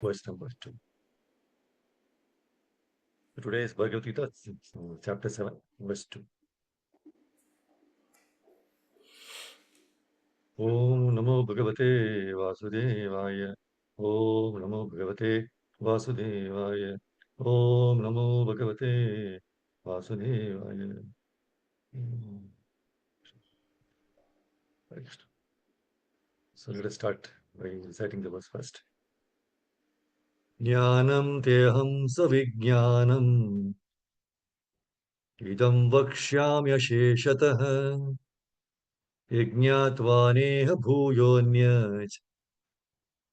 verse number 2. Today is Bhagavad Gita, chapter 7, verse 2. Om Namo Bhagavate Vasudevaya. Om Namo Bhagavate Vasudevaya. Om Namo Bhagavate Vasudevaya. So let us start by reciting the verse first. Jnanam teham savijnanam idam vakshyamya sheshatah yajñatvaneha bhuyonyach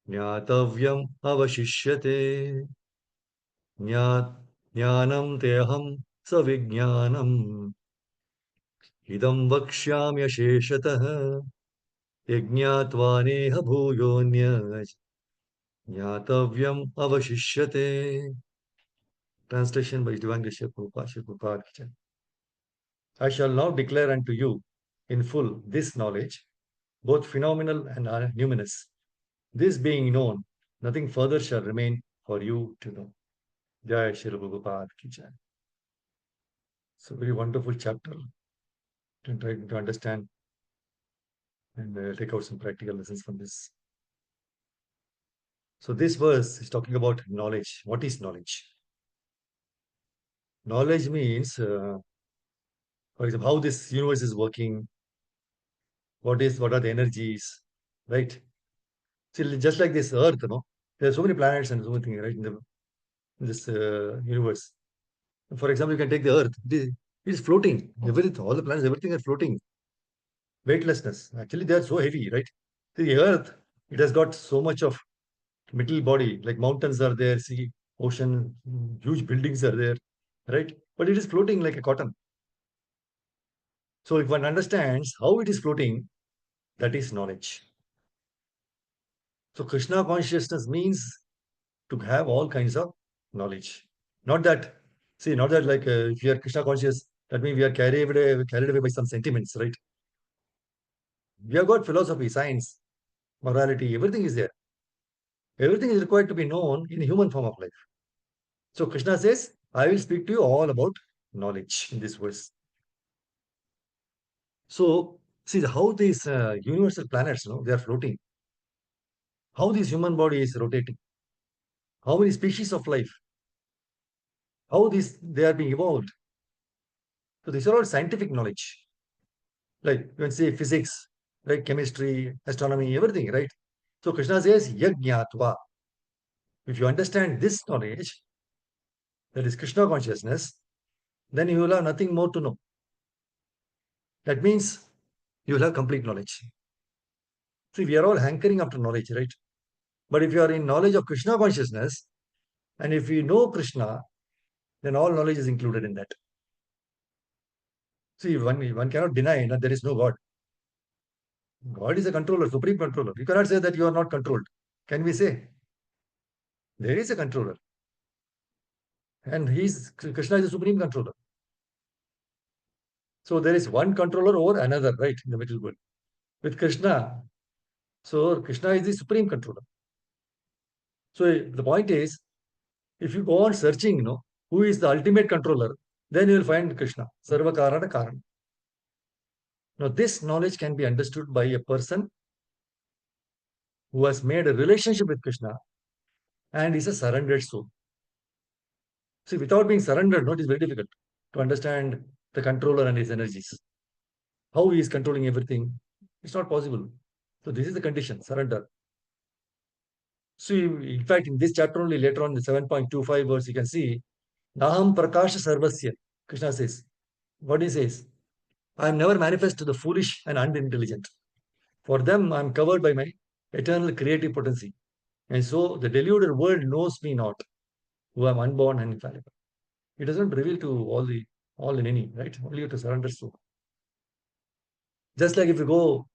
ज्ञातव्यम अवशिष्यते ज्ञानम तेहम सविज्ञानम इदं वक्ष्याम्यशेषतः यज्ञात्वानेह भूयोऽन्यत् ज्ञातव्यम अवशिष्यते. Translation by Divine Grace Prabhupada. I shall now declare unto you in full this knowledge, both phenomenal and numinous. This being known, nothing further shall remain for you to know. Jai Shri Prabhupada ki jai. It's a very wonderful chapter to try to understand and take out some practical lessons from this. So this verse is talking about knowledge. What is knowledge? Knowledge means, for example, how this universe is working. What are the energies, right? See, just like this Earth, there are so many planets and so many things, right, in this universe. For example, you can take the Earth. It is floating. Everything, all the planets, everything are floating. Weightlessness. Actually, they are so heavy, right? See, the Earth, it has got so much of metal body, like mountains are there, sea, ocean, huge buildings are there, right? But it is floating like a cotton. So if one understands how it is floating, that is knowledge. So Krishna consciousness means to have all kinds of knowledge. Not that like if you are Krishna conscious, that means we are carried away by some sentiments, right? We have got philosophy, science, morality, everything is there. Everything is required to be known in human form of life. So Krishna says, I will speak to you all about knowledge in this verse. So see how these universal planets, they are floating. How this human body is rotating. How many species of life. How they are being evolved. So these are all scientific knowledge. Like you can say physics, right? Chemistry, astronomy, everything, right? So Krishna says, Yajñatva. If you understand this knowledge, that is Krishna consciousness, then you will have nothing more to know. That means you will have complete knowledge. See, we are all hankering after knowledge, right? But if you are in knowledge of Krishna consciousness, and if you know Krishna, then all knowledge is included in that. See, one cannot deny that there is no God. God is a controller, supreme controller. You cannot say that you are not controlled. Can we say? There is a controller. And Krishna is the supreme controller. So there is one controller over another, right, in the middle world. With Krishna, so Krishna is the supreme controller. So the point is, if you go on searching, who is the ultimate controller, then you will find Krishna, Sarva Karana Karana. Now, this knowledge can be understood by a person who has made a relationship with Krishna and is a surrendered soul. See, without being surrendered, it is very difficult to understand the controller and his energies. How he is controlling everything, it's not possible. So this is the condition, surrender. So in fact, in this chapter only, later on, the 7.25 verse, you can see, Naham Prakasha Sarvasya, Krishna says. What he says? I am never manifest to the foolish and unintelligent. For them, I am covered by my eternal creative potency. And so the deluded world knows me not, who am unborn and infallible. It doesn't reveal to all in any, right? Only to surrender soul. Just like if you go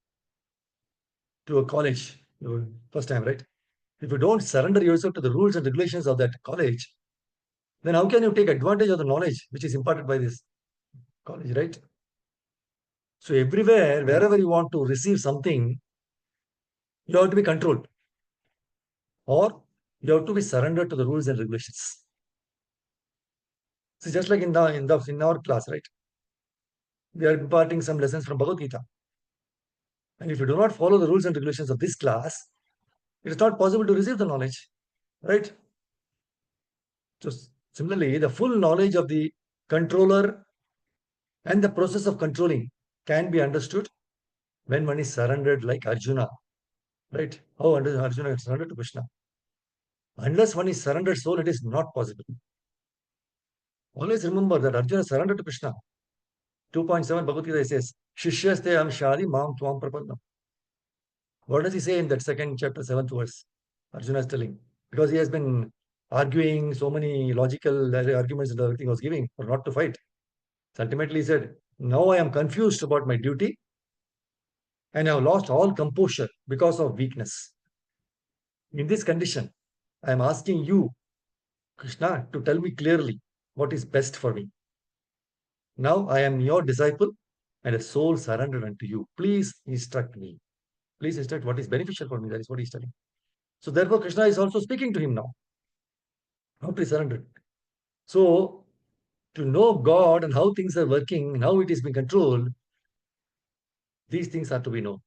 to a college, first time, right? If you don't surrender yourself to the rules and regulations of that college, then how can you take advantage of the knowledge which is imparted by this college, right? So everywhere, wherever you want to receive something, you have to be controlled. Or You have to be surrendered to the rules and regulations. So just like in our class, right? We are imparting some lessons from Bhagavad-gītā. And if you do not follow the rules and regulations of this class, it is not possible to receive the knowledge, right? So similarly, the full knowledge of the controller and the process of controlling can be understood when one is surrendered like Arjuna, right? How Arjuna is surrendered to Krishna. Unless one is surrendered soul, it is not possible. Always remember that Arjuna surrendered to Krishna. 2.7 Bhagavad-gītā says, Shishyaste amshadi mam tvam prapannam. What does he say in that second chapter, 7th verse? Arjuna is telling. Because he has been arguing so many logical arguments and everything was giving for not to fight. So ultimately he said, now I am confused about my duty and I have lost all composure because of weakness. In this condition, I am asking you, Krishna, to tell me clearly what is best for me. Now I am your disciple and a soul surrendered unto you. Please instruct me. Please instruct what is beneficial for me. That is what he is telling. So therefore, Krishna is also speaking to him now. How to surrender. So to know God and how things are working and how it is being controlled, these things are to be known.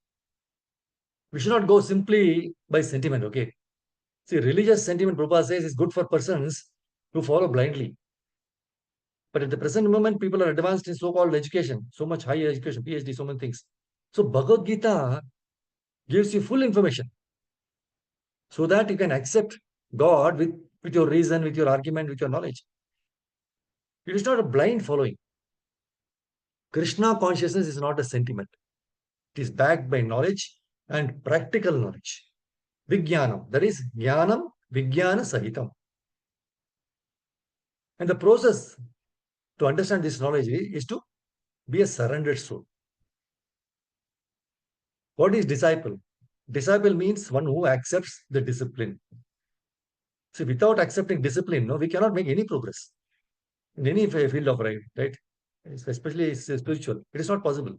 We should not go simply by sentiment, okay? See, religious sentiment, Prabhupada says, is good for persons who follow blindly. But at the present moment, people are advanced in so-called education, so much higher education, PhD, so many things. So Bhagavad Gita gives you full information so that you can accept God with your reason, with your argument, with your knowledge. It is not a blind following. Krishna consciousness is not a sentiment. It is backed by knowledge and practical knowledge. Vijnanam, that is Jnanam Vijnana Sahitam. And the process to understand this knowledge is to be a surrendered soul. What is disciple? Disciple means one who accepts the discipline. See, without accepting discipline, no, we cannot make any progress in any field of life, right? Especially spiritual. It is not possible.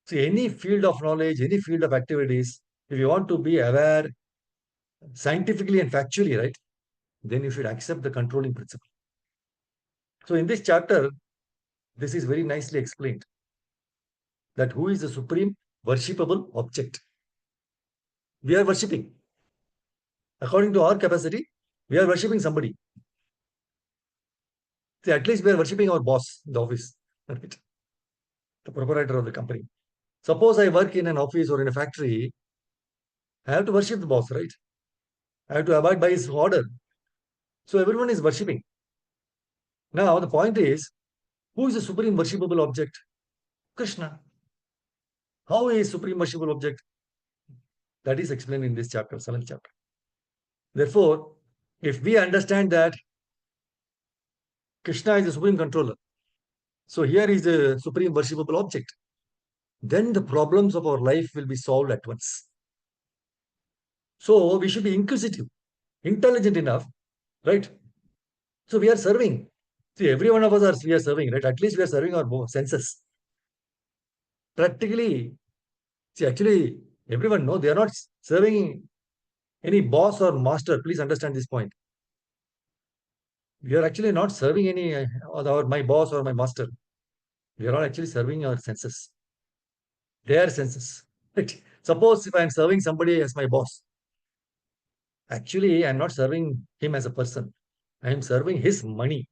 See, any field of knowledge, any field of activities, if you want to be aware scientifically and factually, right, then you should accept the controlling principle. So in this chapter, this is very nicely explained that who is the supreme worshipable object. We are worshipping. According to our capacity, we are worshipping somebody. See, at least we are worshipping our boss in the office, right? The proprietor of the company. Suppose I work in an office or in a factory, I have to worship the boss, right? I have to abide by his order. So everyone is worshipping. Now the point is, who is the supreme worshipable object? Krishna. How is supreme worshipable object? That is explained in this chapter, 7th chapter. Therefore, if we understand that Krishna is the supreme controller, so here is the supreme worshipable object, then the problems of our life will be solved at once. So we should be inquisitive, intelligent enough, right? So we are serving. See, every one of us we are serving, right? At least we are serving our senses. Practically, see, actually, everyone know they are not serving any boss or master. Please understand this point. We are actually not serving any my boss or my master. We are all actually serving our senses, their senses. Right? Suppose if I am serving somebody as my boss, actually I am not serving him as a person. I am serving his money.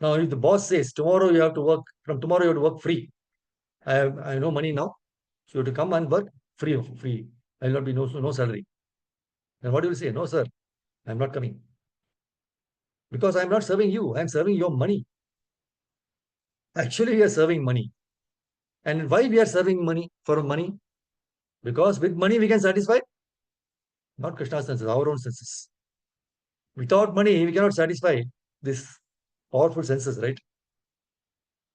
Now, if the boss says tomorrow you have to work, from tomorrow you have to work free. I have no money now, so you have to come and work free. I will not be no salary. Then what do you say? No, sir, I am not coming. Because I am not serving you, I am serving your money. Actually, we are serving money. And why we are serving money for money? Because with money we can satisfy not Krishna's senses, our own senses. Without money, we cannot satisfy this powerful senses, right?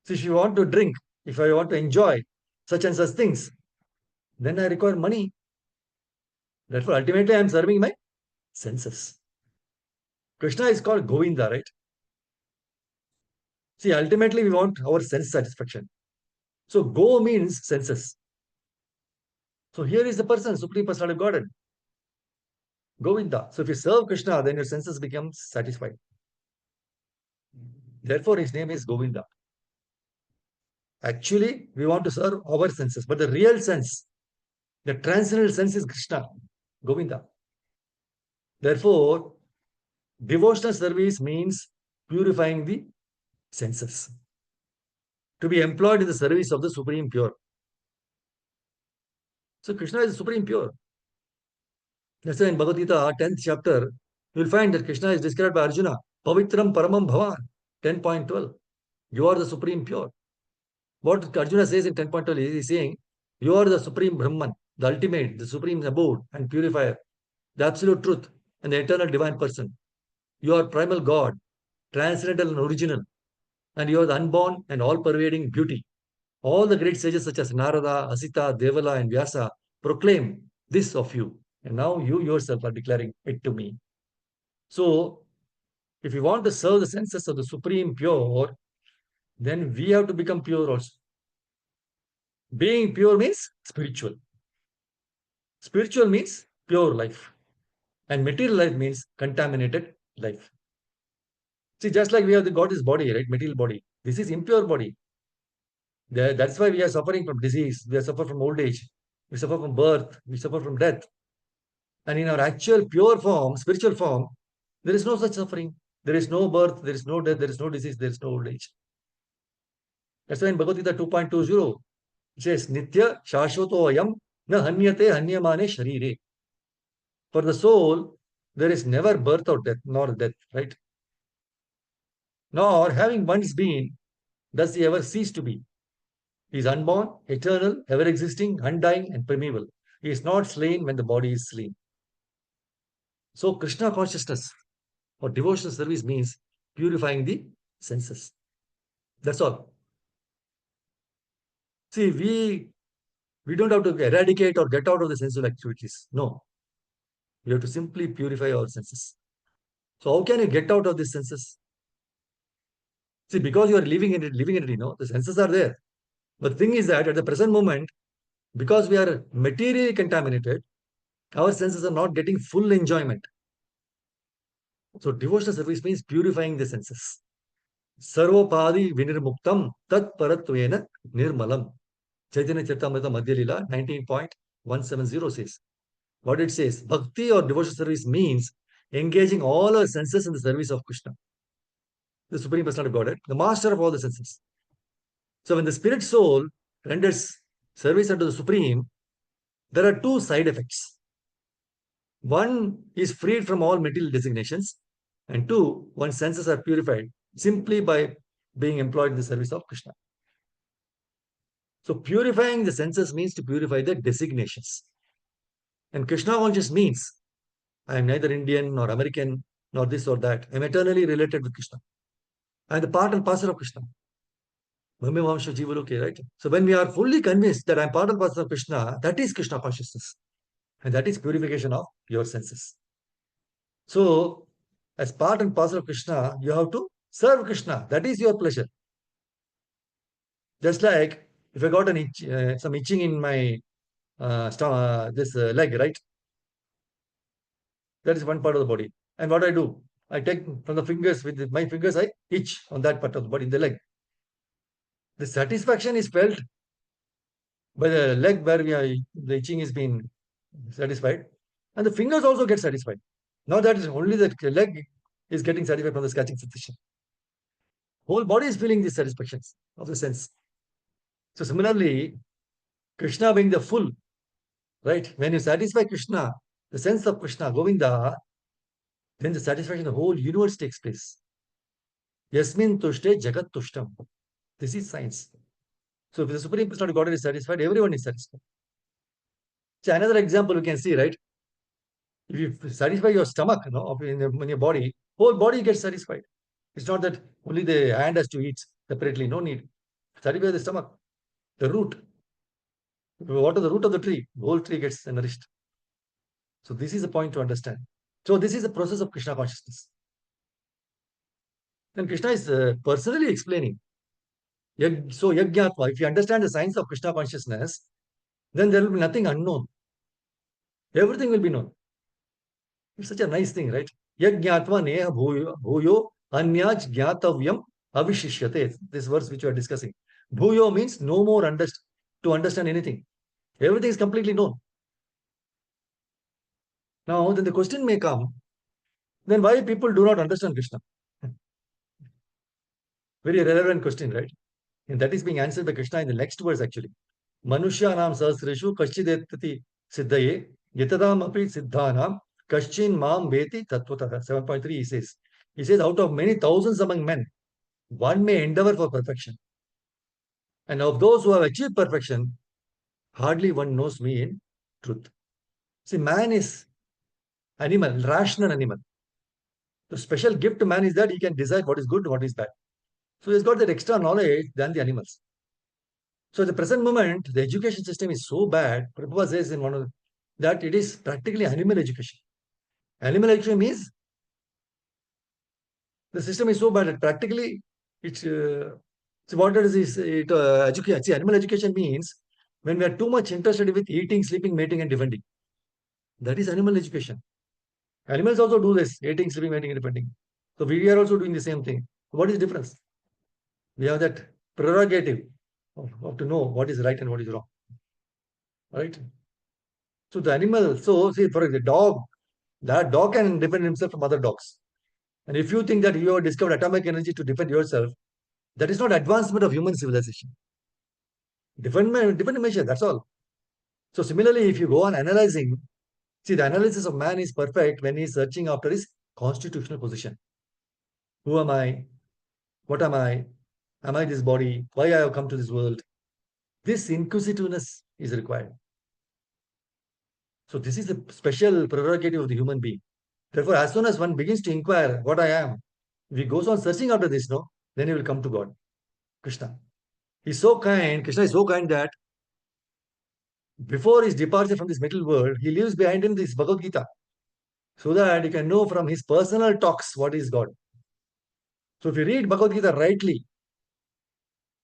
So if you want to drink, if I want to enjoy such and such things, then I require money. Therefore, ultimately, I am serving my senses. Krishna is called Govinda, right? See, ultimately, we want our sense satisfaction. So, Go means senses. So, here is the person, Supreme Personality of Godhead. Govinda. So if you serve Krishna, then your senses become satisfied. Therefore, his name is Govinda. Actually, we want to serve our senses, but the real sense, the transcendental sense is Krishna, Govinda. Therefore, devotional service means purifying the senses, to be employed in the service of the Supreme Pure. So Krishna is Supreme Pure. That's why in Bhagavad Gita, 10th chapter, you will find that Krishna is described by Arjuna, Pavitram Paramam Bhavan, 10.12. You are the Supreme Pure. What Arjuna says in 10.12 is saying, you are the Supreme Brahman, the ultimate, the Supreme abode and purifier, the absolute truth, and the eternal divine person. You are primal God, transcendental and original, and you are the unborn and all-pervading beauty. All the great sages such as Narada, Asita, Devala, and Vyasa proclaim this of you. And now you yourself are declaring it to me. So, if you want to serve the senses of the Supreme Pure, then we have to become pure also. Being pure means spiritual. Spiritual means pure life. And material life means contaminated life. See, just like we have got this body, right? Material body. This is impure body. That's why we are suffering from disease. We are suffering from old age. We suffer from birth. We suffer from death. And in our actual pure form, spiritual form, there is no such suffering. There is no birth. There is no death. There is no disease. There is no old age. That's why in Bhagavad Gita 2.20, it says, Nitya Shashvato Ayam na hanyate hanyamane sharire. For the soul, there is never birth or death, nor death, right? Nor having once been, does he ever cease to be. He is unborn, eternal, ever existing, undying, and primeval. He is not slain when the body is slain. So, Krishna consciousness or devotional service means purifying the senses. That's all. See, we don't have to eradicate or get out of the sensual activities. No. We have to simply purify our senses. So, how can you get out of these senses? See, because you are living in it, the senses are there. But the thing is that at the present moment, because we are materially contaminated, our senses are not getting full enjoyment. So devotional service means purifying the senses. Sarvopadi vinirmuktam tat paratvena nirmalam. Chaitanya Charitamrita Madhya Lila 19.170 says. What it says, bhakti or devotional service means engaging all our senses in the service of Krishna, the Supreme Personality of Godhead, the master of all the senses. So when the spirit soul renders service unto the Supreme, there are two side effects. One is freed from all material designations, and two, one's senses are purified simply by being employed in the service of Krishna. So purifying the senses means to purify the designations. And Krishna conscious means I am neither Indian nor American nor this or that. I am eternally related with Krishna. I am the part and parcel of Krishna. Right? So when we are fully convinced that I am part and parcel of Krishna, that is Krishna consciousness. And that is purification of your senses. So, as part and parcel of Krishna, you have to serve Krishna. That is your pleasure. Just like if I got some itching in my this leg, right? That is one part of the body. And what I do, I take from the fingers, with my fingers, I itch on that part of the body, in the leg. The satisfaction is felt by the leg where the itching is being satisfied. And the fingers also get satisfied. Not that only the leg is getting satisfied from the scratching sensation. Whole body is feeling these satisfactions of the sense. So similarly, Krishna being the full, right? When you satisfy Krishna, the sense of Krishna, Govinda, then the satisfaction of the whole universe takes place. Yasmin tushte jagat tushtam. This is science. So if the Supreme Personality of Godhead is satisfied, everyone is satisfied. So another example we can see, right? If you satisfy your stomach, in your body, whole body gets satisfied. It's not that only the hand has to eat separately. No need. Satisfy the stomach, the root. What is the root of the tree? The whole tree gets nourished. So this is the point to understand. So this is the process of Krishna consciousness. And Krishna is personally explaining. So Yajnatma, if you understand the science of Krishna consciousness, then there will be nothing unknown. Everything will be known. It's such a nice thing, right? Yajñātva neha bhuyo anyāch jñātavyam avishishyate. This verse which we are discussing. Bhuyo means no more to understand anything. Everything is completely known. Now, then the question may come, then why people do not understand Krishna? Very relevant question, right? And that is being answered by Krishna in the next verse actually. Manushyanam sahasreshu kaschidetati siddhaye yatadam api siddhanam kaschin mam veti tattvataha. 7.3 he says. He says, out of many thousands among men, one may endeavor for perfection. And of those who have achieved perfection, hardly one knows me in truth. See, man is animal, rational animal. The special gift to man is that he can decide what is good, what is bad. So he's got that extra knowledge than the animals. So at the present moment, the education system is so bad. Prabhupada says in one of that it is practically animal education. Animal education means the system is so bad that practically it's so what does this education? See, animal education means when we are too much interested with eating, sleeping, mating, and defending. That is animal education. Animals also do this: eating, sleeping, mating, and defending. So we are also doing the same thing. What is the difference? We have that prerogative of to know what is right and what is wrong. Right? So the animal, so see, for example, the dog, that dog can defend himself from other dogs. And if you think that you have discovered atomic energy to defend yourself, that is not advancement of human civilization. Different measure, that's all. So similarly, if you go on analyzing, see, the analysis of man is perfect when he is searching after his constitutional position. Who am I? What am I? Am I this body? Why I have come to this world? This inquisitiveness is required. So this is the special prerogative of the human being. Therefore, as soon as one begins to inquire what I am, if he goes on searching after this, no, then he will come to God, Krishna. He's so kind, Krishna is so kind that before his departure from this material world, he leaves behind him this Bhagavad-gītā, so that he can know from his personal talks what is God. So if you read Bhagavad-gītā rightly,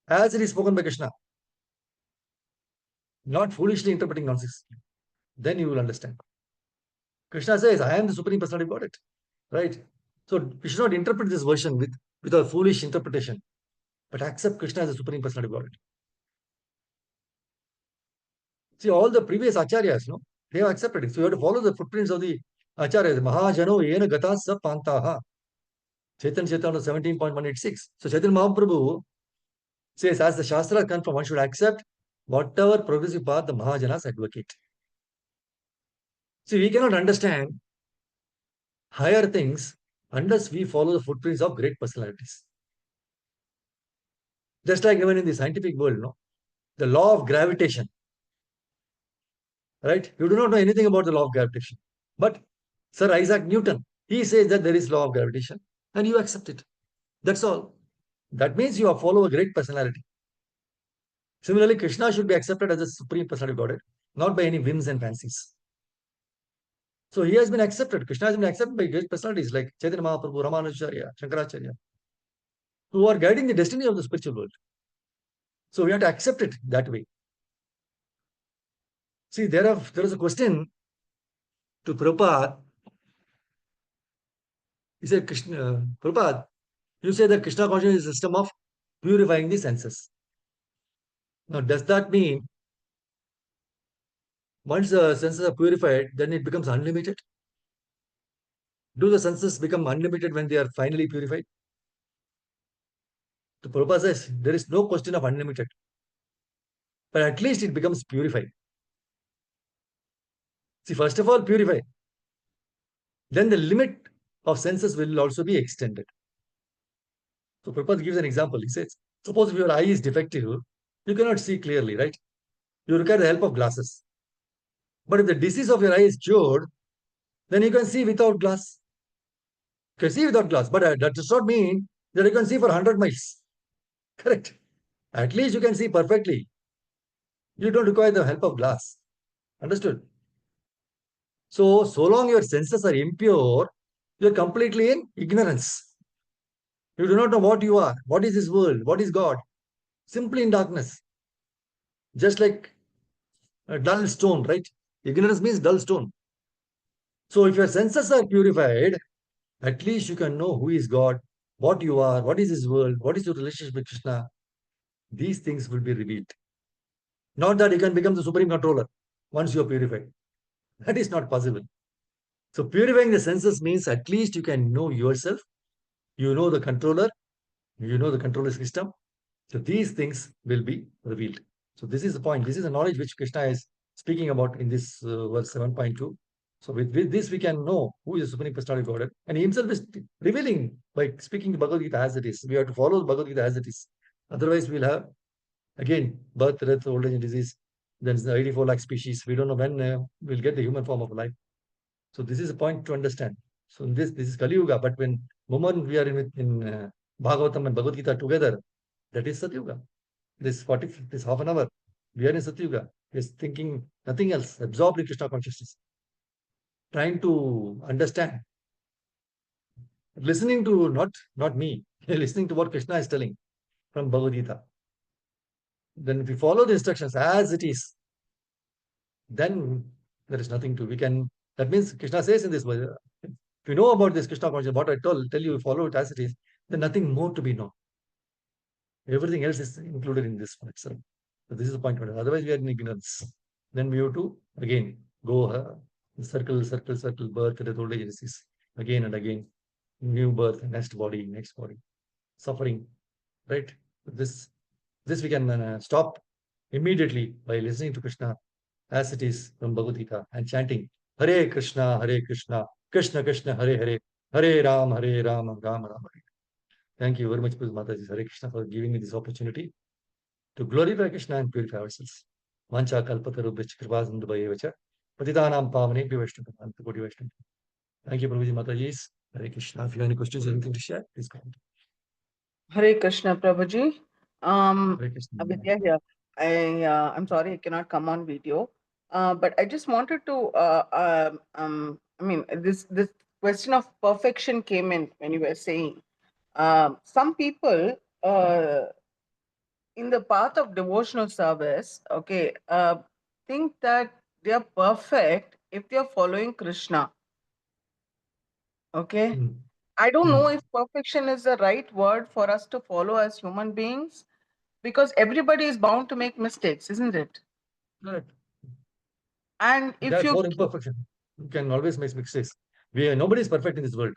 as it is spoken by Krishna, not foolishly interpreting nonsense, then you will understand. Krishna says, I am the Supreme Personality of Godhead. Right? So we should not interpret this version with a foolish interpretation, but accept Krishna as the Supreme Personality of Godhead. See, all the previous acharyas, no, they have accepted it. So you have to follow the footprints of the acharyas. Mahajano yena gata sa pantaha. Chaitanya Chaitanya 17.186. So Chaitanya Mahaprabhu says, as the Shastra confirm, one should accept whatever progressive path the Mahajanas advocate. See, we cannot understand higher things unless we follow the footprints of great personalities. Just like even in the scientific world, no, the law of gravitation. Right? You do not know anything about the law of gravitation. But Sir Isaac Newton, he says that there is law of gravitation and you accept it. That's all. That means you follow a great personality. Similarly, Krishna should be accepted as a supreme personality of Godhead, not by any whims and fancies. So he has been accepted. Krishna has been accepted by great personalities like Chaitanya Mahaprabhu, Ramanujacharya, Shankaracharya, who are guiding the destiny of the spiritual world. So we have to accept it that way. See, there is a question to Prabhupada. He said, Prabhupada, you say that Krishna consciousness is a system of purifying the senses. Now, does that mean once the senses are purified, then it becomes unlimited? Do the senses become unlimited when they are finally purified? The Prabhupada says there is no question of unlimited, but at least it becomes purified. See, first of all, purify. Then the limit of senses will also be extended. So Prabhupada gives an example. He says, suppose if your eye is defective, you cannot see clearly, right? You require the help of glasses. But if the disease of your eye is cured, then you can see without glass. You can see without glass, but that does not mean that you can see for 100 miles. Correct. At least you can see perfectly. You don't require the help of glass. Understood? So long your senses are impure, you're completely in ignorance. You do not know what you are, what is this world, what is God. Simply in darkness. Just like a dull stone, right? Ignorance means dull stone. So if your senses are purified, at least you can know who is God, what you are, what is this world, what is your relationship with Krishna. These things will be revealed. Not that you can become the supreme controller once you are purified. That is not possible. So purifying the senses means at least you can know yourself, you know the controller, you know the controller system. So these things will be revealed. So this is the point. This is the knowledge which Krishna is speaking about in this verse 7.2. So with this we can know who is the Supreme Personality of Godhead. And he himself is revealing by speaking the Bhagavad Gita as it is. We have to follow the Bhagavad Gita as it is. Otherwise we'll have, again, birth, death, old age and disease. Then the 84 lakh species. We don't know when we'll get the human form of life. So this is a point to understand. So this is Kali Yuga. But when moment we are in Bhagavatam and Bhagavad Gita together, that is Satyuga. This half an hour, we are in Satyuga. We are thinking nothing else, absorbed in Krishna consciousness, trying to understand, listening to not me, listening to what Krishna is telling from Bhagavad Gita. Then if we follow the instructions as it is, then there is nothing to, we can, that means Krishna says in this, if you know about this Krishna consciousness, what I tell you, follow it as it is, then nothing more to be known. Everything else is included in this one itself. So this is the point. Otherwise, we are in ignorance. Then we have to again go circle, birth, death, old age, disease, again and again, new birth, next body, suffering, right? This we can stop immediately by listening to Krishna as it is from Bhagavad Gita and chanting Hare Krishna, Krishna Krishna, Hare Hare, Hare Ram, Ram Ram. Thank you very much, Mataji, Hare Krishna, for giving me this opportunity to glorify Krishna and purify ourselves. Vancha kalpatarubhya kripasindubhaya patitanam pavanebhyo vaishnava. Thank you, Prabhuji, Mataji. Hare Krishna. If you have any questions or anything to share, please go ahead. Hare Krishna, Prabhuji. Hare Krishna. Vidya here. I'm sorry I cannot come on video, but I just wanted to. This question of perfection came in when you were saying some people in the path of devotional service, okay, think that they are perfect if they are following Krishna. Okay. I don't know if perfection is the right word for us to follow as human beings, because everybody is bound to make mistakes, isn't it? Correct. And if you for imperfection, you can always make mistakes. Nobody is perfect in this world.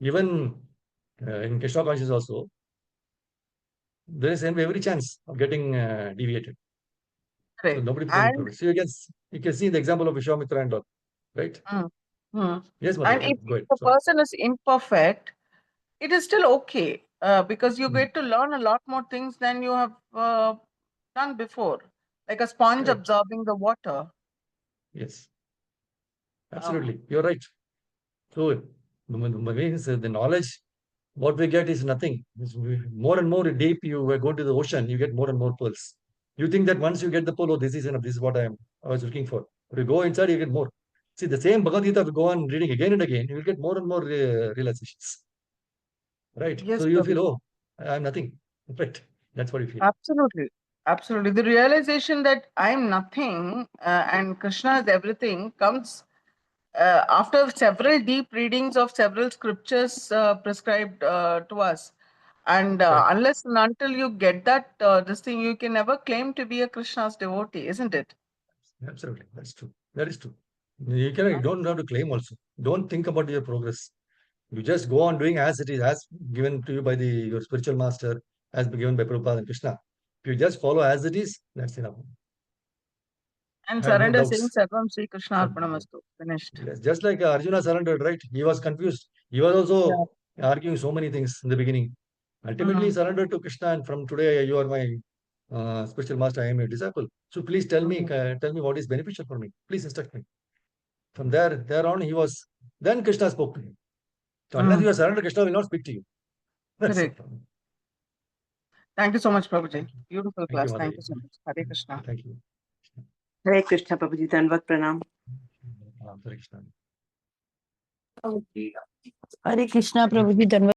Even in Krishna consciousness also, there is every chance of getting deviated. So nobody becomes perfect. So you can see the example of Vishwamitra and all, right? Yes, Mother. And if go ahead. the person is imperfect, it is still okay, because you get to learn a lot more things than you have done before, like a sponge absorbing the water. Yes, absolutely. You're right. So means the knowledge, what we get is nothing. More and more deep you go to the ocean, you get more and more pearls. You think that once you get the pearl, oh, this is enough. This is what I was looking for. But you go inside, you get more. See, the same Bhagavad Gita, if you go on reading again and again, you will get more and more realizations. Right? Yes, so you feel, oh, I'm nothing. Right? That's what you feel. Absolutely. Absolutely. The realization that I'm nothing and Krishna is everything comes after several deep readings of several scriptures prescribed to us. And unless and until you get that, this thing, you can never claim to be a Krishna's devotee, isn't it? Absolutely. That's true. That is true. You don't have to claim also. Don't think about your progress. You just go on doing as it is, as given to you by your spiritual master, as given by Prabhupada and Krishna. If you just follow as it is, that's enough. And Have no surrender saying doubts. Sarvam Sri Krishna Arpanamastu. Finished. Yes, just like Arjuna surrendered, right? He was confused. He was also arguing so many things in the beginning. Ultimately, he surrendered to Krishna, and from today, you are my spiritual master. I am your disciple. So please tell me what is beneficial for me. Please instruct me. From there on, he was. Then Krishna spoke to him. So unless you are surrendered, Krishna will not speak to you. That's Correct. it. Thank you so much, Prabhuji. Beautiful class. You, Thank you so much. Hare Krishna. Thank you. Hare Krishna, Prabhuji. Dandavat pranam. Hare Krishna. Hare Krishna, Prabhuji. Dandavat.